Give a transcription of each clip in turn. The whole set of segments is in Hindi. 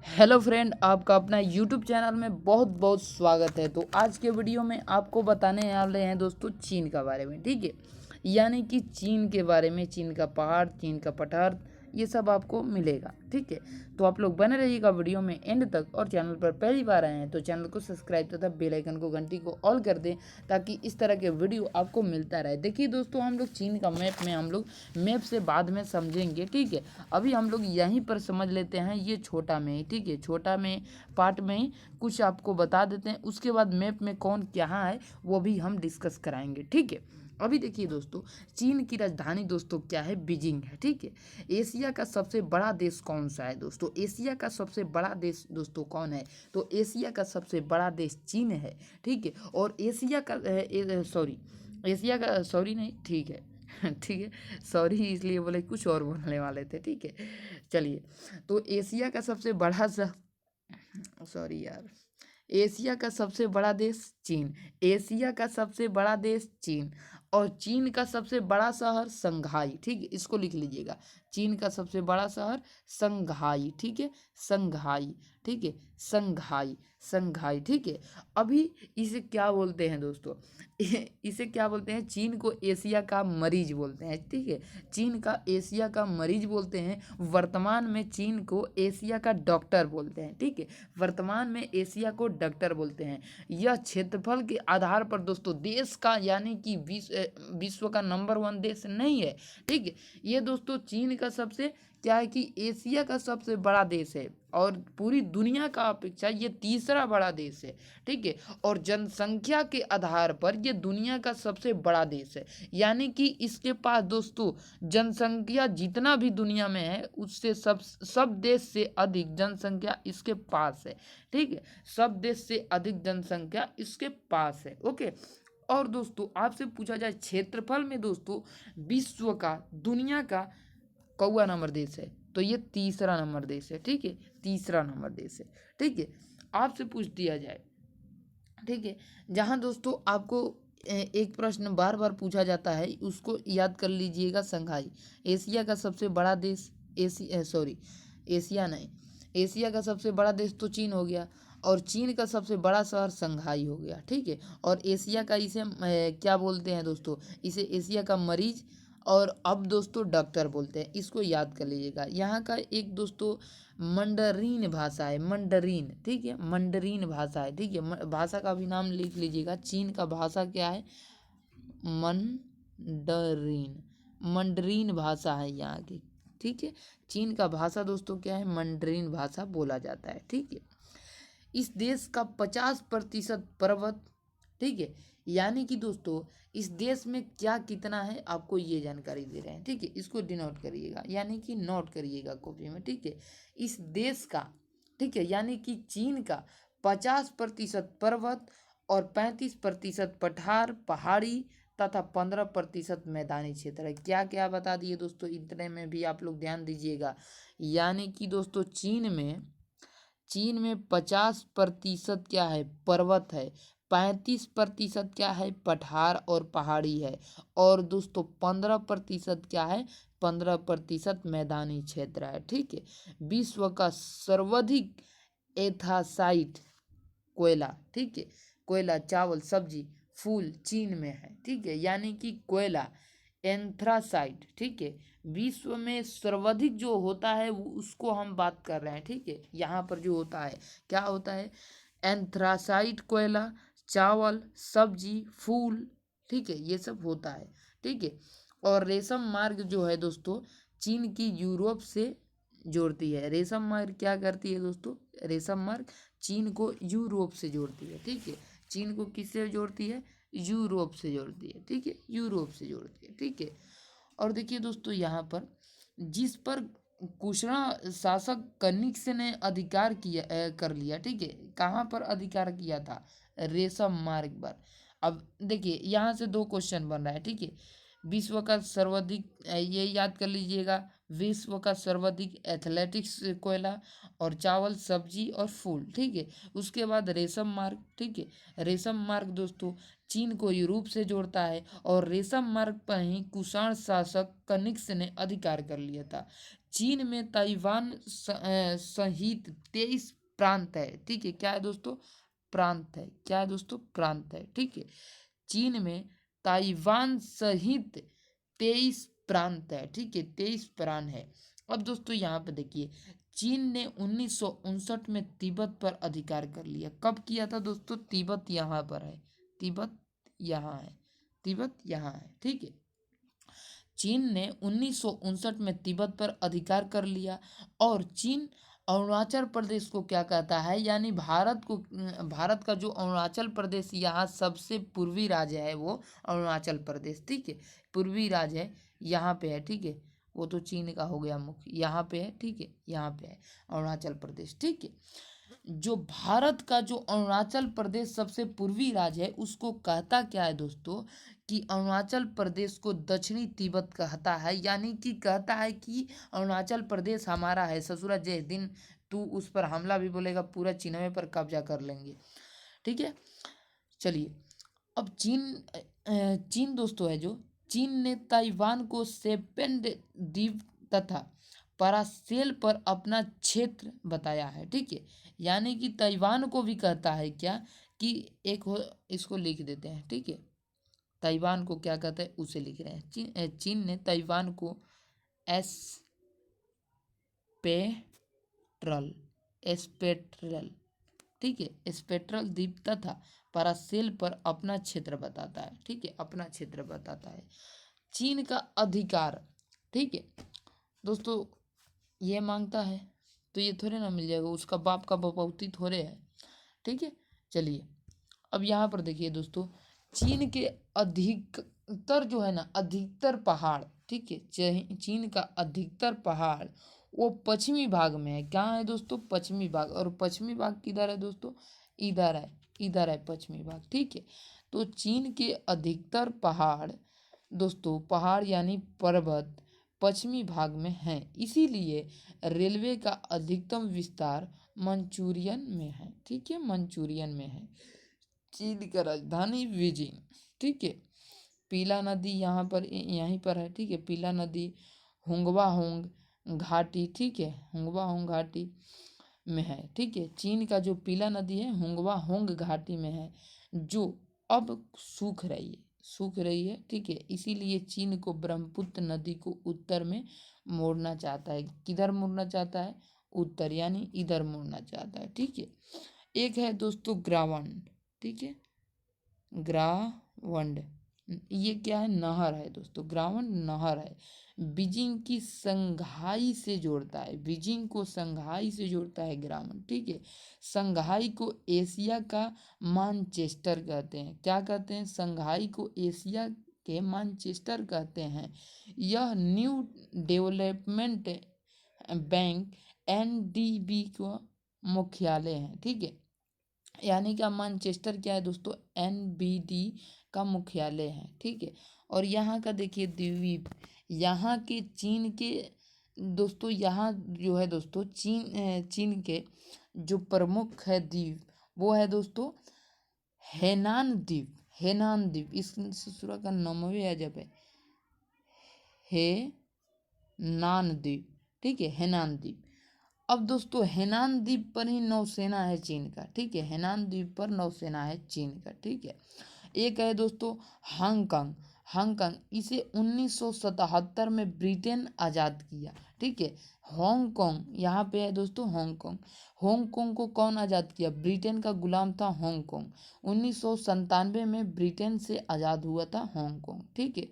हेलो फ्रेंड, आपका अपना यूट्यूब चैनल में बहुत बहुत स्वागत है। तो आज के वीडियो में आपको बताने वाले हैं दोस्तों चीन का बारे में। ठीक है, यानी कि चीन के बारे में, चीन का पहाड़, चीन का पठार, ये सब आपको मिलेगा। ठीक है, तो आप लोग बने रहिएगा वीडियो में एंड तक। और चैनल पर पहली बार आए हैं तो चैनल को सब्सक्राइब तथा बेल आइकन को, घंटी को ऑल कर दें, ताकि इस तरह के वीडियो आपको मिलता रहे। देखिए दोस्तों, हम लोग चीन का हम लोग मैप से बाद में समझेंगे। ठीक है, अभी हम लोग यहीं पर समझ लेते हैं, ये छोटा में ही। ठीक है, छोटा में पार्ट में ही कुछ आपको बता देते हैं, उसके बाद मैप में कौन क्या है वो भी हम डिस्कस कराएंगे। ठीक है, अभी देखिए दोस्तों, चीन की राजधानी दोस्तों क्या है, बीजिंग है। ठीक है, एशिया का सबसे बड़ा देश कौन सा है दोस्तों? एशिया का सबसे बड़ा देश दोस्तों कौन है? तो एशिया का सबसे बड़ा देश चीन है। ठीक है, और एशिया का सॉरी, एशिया का सॉरी नहीं, ठीक है ठीक है, सॉरी इसलिए बोले, कुछ और बोलने वाले थे। ठीक है, चलिए, तो एशिया का सबसे बड़ा सॉरी यार, एशिया का सबसे बड़ा देश चीन, एशिया का सबसे बड़ा देश चीन, और चीन का सबसे बड़ा शहर संघाई। ठीक है, इसको लिख लीजिएगा, चीन का सबसे बड़ा शहर संघाई। ठीक है, संघाई। ठीक है, संघाई, संघाई। ठीक है, अभी इसे क्या बोलते हैं दोस्तों? इसे क्या बोलते हैं? चीन को एशिया का मरीज बोलते हैं। ठीक है, चीन का एशिया का मरीज बोलते हैं। वर्तमान में चीन को एशिया का डॉक्टर बोलते हैं। ठीक है, वर्तमान में एशिया को डॉक्टर बोलते हैं। यह क्षेत्रफल के आधार पर दोस्तों देश का, यानी कि विश्व का नंबर 1 देश नहीं है। ठीक है, ये दोस्तों चीन का सबसे क्या है कि एशिया का सबसे बड़ा देश है, और पूरी दुनिया का अपेक्षा ये तीसरा बड़ा देश है। ठीक है, और जनसंख्या के आधार पर ये दुनिया का सबसे बड़ा देश है, यानी कि इसके पास दोस्तों जनसंख्या जितना भी दुनिया में है उससे सब देश से अधिक जनसंख्या इसके पास है। ठीक है, सब देश से अधिक जनसंख्या इसके पास है। ओके, और दोस्तों आपसे पूछा जाए क्षेत्रफल में दोस्तों, विश्व का, दुनिया का कौवा नंबर देश है, तो ये तीसरा नंबर देश है। ठीक है, तीसरा नंबर देश है। ठीक है, आपसे पूछ दिया जाए, ठीक है, जहाँ दोस्तों आपको एक प्रश्न बार बार पूछा जाता है, उसको याद कर लीजिएगा। संघाई, एशिया का सबसे बड़ा देश, सॉरी, एशिया नहीं, एशिया का सबसे बड़ा देश तो चीन हो गया, और चीन का सबसे बड़ा शहर संघाई हो गया। ठीक है, और एशिया का इसे क्या बोलते हैं दोस्तों? इसे एशिया का मरीज, और अब दोस्तों डॉक्टर बोलते हैं। इसको याद कर लीजिएगा। यहाँ का एक दोस्तों मंडरीन भाषा है, मंडरीन। ठीक है, मंडरीन भाषा है। ठीक है, भाषा का भी नाम लिख लीजिएगा। चीन का भाषा क्या है? मंडरीन, मंडरीन भाषा है यहाँ की। ठीक है, चीन का भाषा दोस्तों क्या है? मंडरीन भाषा बोला जाता है। ठीक है, इस देश का 50% पर्वत। ठीक है, यानी कि दोस्तों इस देश में क्या कितना है आपको ये जानकारी दे रहे हैं। ठीक है, इसको डिनोट करिएगा, यानी कि नोट करिएगा कॉपी में। ठीक है, इस देश का, ठीक है, यानी कि चीन का 50% पर्वत और 35% पठार, पहाड़ी, तथा 15% मैदानी क्षेत्र है। क्या क्या बता दिए दोस्तों, इतने में भी आप लोग ध्यान दीजिएगा। यानी कि दोस्तों चीन में 50% क्या है? पर्वत है। 35% क्या है? पठार और पहाड़ी है। और दोस्तों 15% क्या है? 15% मैदानी क्षेत्र है। ठीक है, विश्व का सर्वाधिक एथासाइट, कोयला, ठीक है, कोयला, चावल, सब्जी, फूल चीन में है। ठीक है, यानी कि कोयला, एंथ्रासाइट। ठीक है, विश्व में सर्वाधिक जो होता है वो, उसको हम बात कर रहे हैं। ठीक है, यहाँ पर जो होता है, क्या होता है? एंथ्रासाइट, कोयला, चावल, सब्जी, फूल। ठीक है, ये सब होता है। ठीक है, और रेशम मार्ग जो है दोस्तों, चीन की यूरोप से जोड़ती है। रेशम मार्ग क्या करती है दोस्तों? रेशम मार्ग चीन को यूरोप से जोड़ती है। ठीक है, चीन को किससे जोड़ती है? यूरोप से जोड़ती है। ठीक है, यूरोप से जोड़ती है। ठीक है, और देखिए दोस्तों, यहाँ पर जिस पर कुषाण शासक कनिष्क ने अधिकार किया कर लिया। ठीक है, कहाँ पर अधिकार किया था? रेशम मार्ग पर। अब देखिए, यहाँ से दो क्वेश्चन बन रहा है। ठीक है, विश्व का सर्वाधिक ये याद कर लीजिएगा, विश्व का सर्वाधिक एथलेटिक्स कोयला, और चावल, सब्जी और फूल, ठीक है। उसके बाद रेशम मार्ग, ठीक है। रेशम मार्ग दोस्तों चीन को यूरोप से जोड़ता है, और रेशम मार्ग पर ही कुषाण शासक कनिष्क ने अधिकार कर लिया था। चीन में ताइवान सहित 23 प्रांत है, ठीक है। क्या है दोस्तों? प्रांत है। क्या है दोस्तों? प्रांत है, ठीक है। चीन में ताइवान सहित 23 प्रांत है, ठीक है। 23 प्रांत है। अब दोस्तों यहाँ पे देखिए, चीन ने 1959 में तिब्बत पर अधिकार कर लिया। कब किया था दोस्तों? तिब्बत यहाँ पर है, तिब्बत यहाँ है, तिब्बत यहाँ है, ठीक है। चीन ने 1959 में तिब्बत पर अधिकार कर लिया, और चीन अरुणाचल प्रदेश को क्या कहता है, यानी भारत का जो अरुणाचल प्रदेश यहाँ सबसे पूर्वी राज्य है वो अरुणाचल प्रदेश, ठीक है। पूर्वी राज्य है, यहाँ पे है, ठीक है। वो तो चीन का हो गया मुख्य, यहाँ पे है, ठीक है। यहाँ पे है अरुणाचल प्रदेश, ठीक है। जो भारत का जो अरुणाचल प्रदेश सबसे पूर्वी राज्य है उसको कहता क्या है दोस्तों, कि अरुणाचल प्रदेश को दक्षिणी तिब्बत कहता है, यानी कि कहता है कि अरुणाचल प्रदेश हमारा है, ससुरा जिस दिन तू उस पर हमला भी बोलेगा पूरा चीनवे पर कब्जा कर लेंगे, ठीक है। चलिए, अब चीन दोस्तों है जो, चीन ने ताइवान को सेपेंड द्वीप तथा पारासेल पर अपना क्षेत्र बताया है, ठीक है। यानी कि ताइवान को भी कहता है क्या, कि एक हो, इसको लिख देते हैं, ठीक है। ताइवान को क्या कहते हैं उसे लिख रहे हैं। चीन ने ताइवान को एस्पेट्रल एस्पेट्रल ठीक है, स्पेक्ट्रल द्वीप तथा पारासेल पर अपना क्षेत्र बताता है, ठीक है। अपना क्षेत्र बताता है। चीन का अधिकार, ठीक है दोस्तों, ये मांगता है तो ये थोड़े ना मिल जाएगा, उसका बाप का बपौती थोड़े है, ठीक है। चलिए, अब यहाँ पर देखिए दोस्तों, चीन के अधिकतर जो है ना, अधिकतर पहाड़, ठीक है, चीन का अधिकतर पहाड़ वो पश्चिमी भाग में है। क्या है दोस्तों? पश्चिमी भाग। और पश्चिमी भाग किधर है दोस्तों? इधर है, इधर है पश्चिमी भाग, ठीक है। तो चीन के अधिकतर पहाड़ दोस्तों, पहाड़ यानी पर्वत पश्चिमी भाग में हैं, इसीलिए रेलवे का अधिकतम विस्तार मंचूरियन में है, ठीक है, मंचूरियन में है। चीन का राजधानी बीजिंग, ठीक है। पीला नदी यहाँ पर यहीं पर है, ठीक है। पीला नदी हुंगवा होंग घाटी, ठीक है, हुंगवा होंग घाटी में है, ठीक है। चीन का जो पीला नदी है हुंगवा होंग घाटी में है, जो अब सूख रही है, ठीक है। इसीलिए चीन को ब्रह्मपुत्र नदी को उत्तर में मोड़ना चाहता है। किधर मोड़ना चाहता है? उत्तर, यानी इधर मोड़ना चाहता है, ठीक है। एक है दोस्तों ग्रावंड, ठीक है, ग्रावंड, ये क्या है? नहर है दोस्तों, ग्रावंड नहर है। बीजिंग की संघाई से जोड़ता है, बीजिंग को संघाई से जोड़ता है ग्रावंड, ठीक है। संघाई को एशिया का मानचेस्टर कहते हैं। क्या कहते हैं? संघाई को एशिया के मानचेस्टर कहते हैं। यह न्यू डेवलपमेंट बैंक एनडीबी का मुख्यालय है, ठीक है। यानी कि मैनचेस्टर क्या है दोस्तों? एनबीडी का मुख्यालय है, ठीक है। और यहाँ का देखिए द्वीप, यहाँ के चीन के दोस्तों, यहाँ जो है दोस्तों चीन के जो प्रमुख है द्वीप, वो है दोस्तों हेनान द्वीप। हेनान द्वीप, इस ससुरा का नामवे अजब है, हेनान द्वीप, ठीक है, हेनान द्वीप। अब दोस्तों हेनान द्वीप पर ही नौसेना है चीन का, ठीक है। हेनान द्वीप पर नौसेना है चीन का, ठीक है। एक है दोस्तों हांगकांग। हांगकांग इसे 1977 में ब्रिटेन आज़ाद किया, ठीक है। हांगकांग यहाँ पे है दोस्तों, हांगकांग। हांगकांग को कौन आज़ाद किया? ब्रिटेन का गुलाम था हांगकांग। 1997 में ब्रिटेन से आज़ाद हुआ था हांगकांग, ठीक है।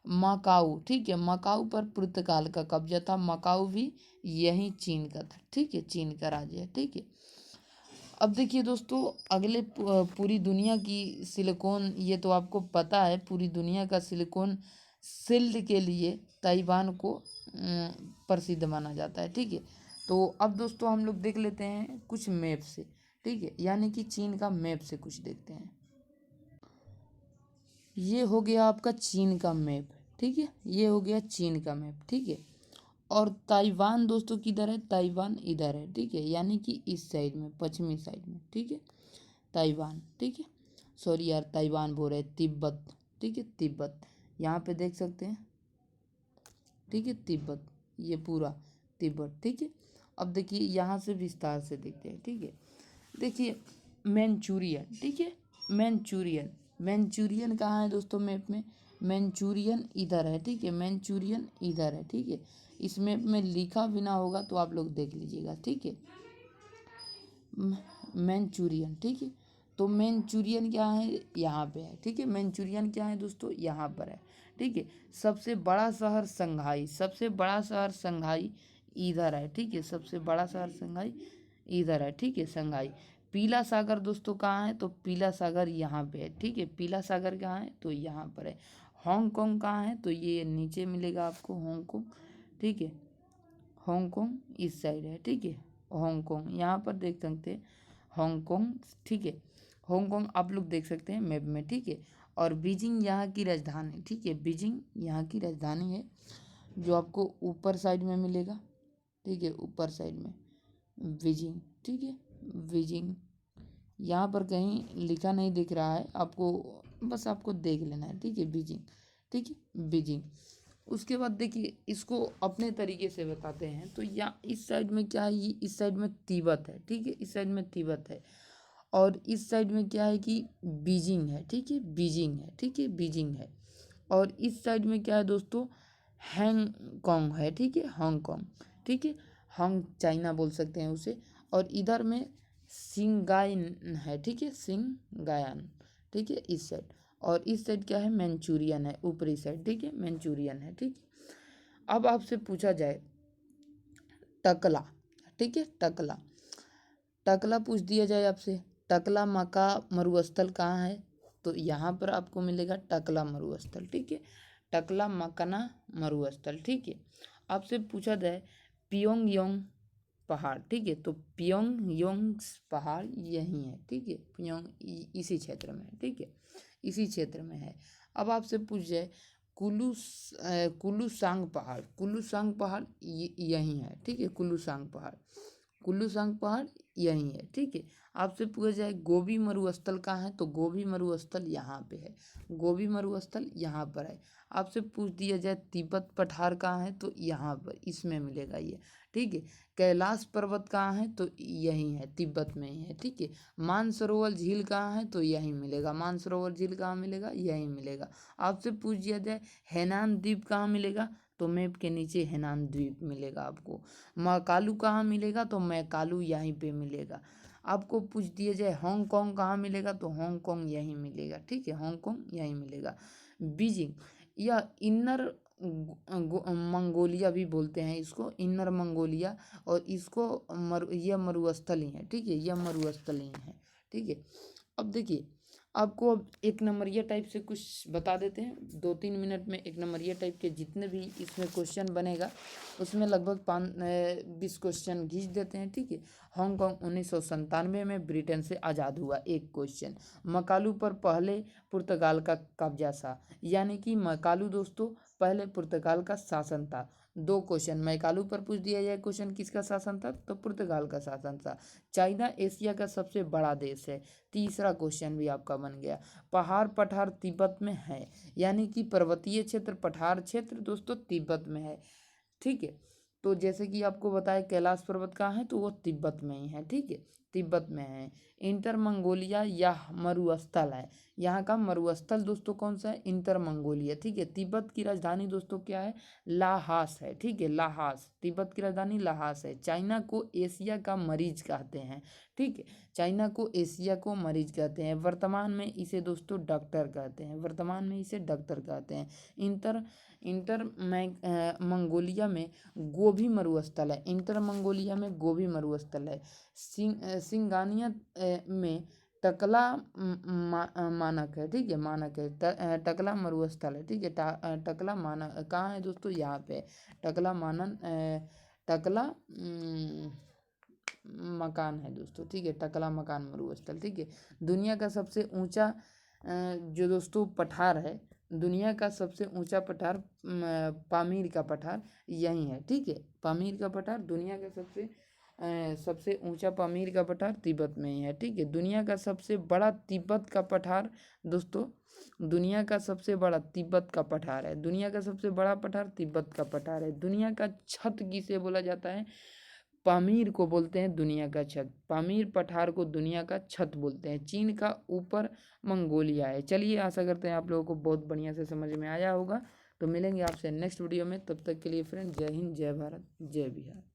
मकाऊ, ठीक है, मकाऊ पर पुर्तगाल का कब्जा था। मकाऊ भी यही चीन का था, ठीक है, चीन का राज्य है, ठीक है। अब देखिए दोस्तों, अगले पूरी दुनिया की सिलिकॉन, ये तो आपको पता है, पूरी दुनिया का सिलिकॉन शील्ड के लिए ताइवान को प्रसिद्ध माना जाता है, ठीक है। तो अब दोस्तों हम लोग देख लेते हैं कुछ मैप से, ठीक है, यानी कि चीन का मैप से कुछ देखते हैं। ये हो गया आपका चीन का मैप, ठीक है, ये हो गया चीन का मैप, ठीक है। और ताइवान दोस्तों किधर है, ताइवान इधर है, ठीक है, यानी कि इस साइड में, पश्चिमी साइड में, ठीक है, ताइवान, ठीक है, सॉरी यार ताइवान बोल रहे, तिब्बत, ठीक है, तिब्बत यहाँ पे देख सकते हैं, ठीक है, तिब्बत, ये पूरा तिब्बत, ठीक है। अब देखिए यहाँ से विस्तार से देखते हैं, ठीक है, देखिए मैंचूरियन, ठीक है, मैंचूरियन, मैंचूरियन कहाँ है दोस्तों मैप में, मैंचूरियन इधर है, ठीक है, मैंचूरियन इधर है, ठीक है, इस मैप में लिखा भी ना होगा तो आप लोग देख लीजिएगा, ठीक है, मैंचूरियन, ठीक है। तो मैंचूरियन क्या है, यहाँ पे है, ठीक है, मैंचूरियन क्या है दोस्तों, यहाँ पर है, ठीक है। सबसे बड़ा शहर संघाई, सबसे बड़ा शहर संघाई इधर है, ठीक है, सबसे बड़ा शहर संघाई इधर है, ठीक है, संघाई। पीला सागर दोस्तों कहाँ है, तो पीला सागर यहाँ पे है, ठीक है, पीला सागर कहाँ है, तो यहाँ पर है। हांगकांग कहाँ है, तो ये नीचे मिलेगा आपको हांगकांग, ठीक है, हांगकांग इस साइड है, ठीक है, हांगकांग यहाँ पर देख सकते हैं, हांगकांग, ठीक है, हांगकांग आप लोग देख सकते हैं मैप में, ठीक है। और बीजिंग यहाँ की राजधानी, ठीक है, बीजिंग यहाँ की राजधानी है, जो आपको ऊपर साइड में मिलेगा, ठीक है, ऊपर साइड में बीजिंग, ठीक है, बीजिंग यहाँ पर कहीं लिखा नहीं दिख रहा है आपको, बस आपको देख लेना है, ठीक है, बीजिंग, ठीक है, बीजिंग। उसके बाद देखिए इसको अपने तरीके से बताते हैं, तो या इस साइड में क्या है, ये इस साइड में तिब्बत है, ठीक है, इस साइड में तिब्बत है, और इस साइड में क्या है कि बीजिंग है, ठीक है, बीजिंग है, ठीक है, बीजिंग है। और इस साइड में क्या है दोस्तों, हैंगकांग है, ठीक है, हांगकांग, ठीक है, हांग चाइना बोल सकते हैं उसे। और इधर में सिंगाइन है, ठीक है, सिंगायन, ठीक है, इस साइड। और इस साइड क्या है, मैंचूरियन है, ऊपरी साइड, ठीक है, मैंचूरियन है, ठीक है। अब आपसे पूछा जाए टकला, ठीक है, टकला, टकला पूछ दिया जाए आपसे, टकला मका मरुस्थल कहाँ है, तो यहाँ पर आपको मिलेगा टकला मरुस्थल, ठीक है, टकला मकना मरुस्थल, ठीक है। आपसे पूछा जाए पियोंगयांग पहाड़, ठीक है, तो पियोंगयांग पहाड़ यहीं है, ठीक है, इसी क्षेत्र में है, ठीक है, इसी क्षेत्र में है। अब आपसे पूछ जाए कुलूसांग पहाड़, कुलूसांग पहाड़ यहीं है, ठीक है, कुलूसांग पहाड़, कुल्लूसांग पहाड़ यहीं है, ठीक है। आपसे पूछा जाए गोबी मरुस्थल कहाँ है, तो गोबी मरुस्थल यहाँ पे है, गोबी मरुस्थल यहाँ पर है। आपसे पूछ दिया जाए तिब्बत पठार कहाँ है, तो यहाँ पर इसमें मिलेगा ये, ठीक है। कैलाश पर्वत कहाँ है, तो यहीं है, तिब्बत में ही है, ठीक है। मानसरोवर झील कहाँ है, तो यहीं मिलेगा, मानसरोवर झील कहाँ मिलेगा, यहीं मिलेगा। आपसे पूछ दिया जाए हैनान द्वीप कहाँ मिलेगा, तो मैप के नीचे हैनान द्वीप मिलेगा आपको। मैकालू कहाँ मिलेगा, तो मैकालू यहीं पे मिलेगा। आपको पूछ दिया जाए हांगकांग कहाँ मिलेगा, तो हांगकांग यहीं मिलेगा, ठीक है, हांगकांग यहीं मिलेगा। बीजिंग या इनर मंगोलिया भी बोलते हैं इसको, इनर मंगोलिया, और इसको यह मरुस्थल ही है, ठीक है, यह मरुस्थल ही है, ठीक है। अब देखिए आपको अब एक नंबरिया टाइप से कुछ बता देते हैं, 2-3 मिनट में एक नंबरिया टाइप के जितने भी इसमें क्वेश्चन बनेगा उसमें लगभग 20 क्वेश्चन खींच देते हैं, ठीक है। हांगकांग 1997 में ब्रिटेन से आज़ाद हुआ, एक क्वेश्चन। मकालू पर पहले पुर्तगाल का कब्जा था, यानी कि मकालू दोस्तों पहले पुर्तगाल का शासन था। 2 क्वेश्चन, मैकालू पर पूछ दिया जाए क्वेश्चन किसका शासन था, तो पुर्तगाल का शासन था। चाइना एशिया का सबसे बड़ा देश है, तीसरा क्वेश्चन भी आपका बन गया। पहाड़ पठार तिब्बत में है, यानी कि पर्वतीय क्षेत्र पठार क्षेत्र दोस्तों तिब्बत में है, ठीक है। तो जैसे कि आपको बताया कैलाश पर्वत कहाँ है, तो वो तिब्बत में ही है, ठीक है, तिब्बत में है। इंटर मंगोलिया या मरुस्थल है, यहाँ का मरुस्थल दोस्तों कौन सा है, इंटर मंगोलिया, ठीक है। तिब्बत की राजधानी दोस्तों क्या है, लाहास है, ठीक है, लाहास, तिब्बत की राजधानी लाहास है। चाइना को एशिया का मरीज कहते हैं, ठीक है, चाइना को एशिया को मरीज कहते हैं। वर्तमान में इसे दोस्तों डॉक्टर कहते हैं, वर्तमान में इसे डॉक्टर कहते हैं। इंटर इंटर मंगोलिया में गोभी मरुस्थल है, इंटर मंगोलिया में गोभी मरुस्थल है। सिंगानिया में टकला मानक है, ठीक है, मानक है, टकला मरुस्थल है, ठीक है, टकला मानक कहाँ है दोस्तों, यहाँ पे टकला मानन टकला मकान है दोस्तों, ठीक है, टकला मकान मरुस्थल, ठीक है। दुनिया का सबसे ऊंचा जो दोस्तों पठार है, दुनिया का सबसे ऊंचा पठार पामीर का पठार यही है, ठीक है। पामीर का पठार दुनिया का सबसे ऊंचा पामीर का पठार तिब्बत में ही है, ठीक है। दुनिया का सबसे बड़ा तिब्बत का पठार दोस्तों, दुनिया का सबसे बड़ा तिब्बत का पठार है। दुनिया का सबसे बड़ा पठार तिब्बत का पठार है। दुनिया का छत किसे बोला जाता है? पामीर को बोलते हैं दुनिया का छत। पामीर पठार को दुनिया का छत बोलते हैं। चीन का ऊपर मंगोलिया है। चलिए, आशा करते हैं आप लोगों को बहुत बढ़िया से समझ में आया होगा। तो मिलेंगे आपसे नेक्स्ट वीडियो में, तब तक के लिए फ्रेंड, जय हिंद, जय भारत, जय बिहार।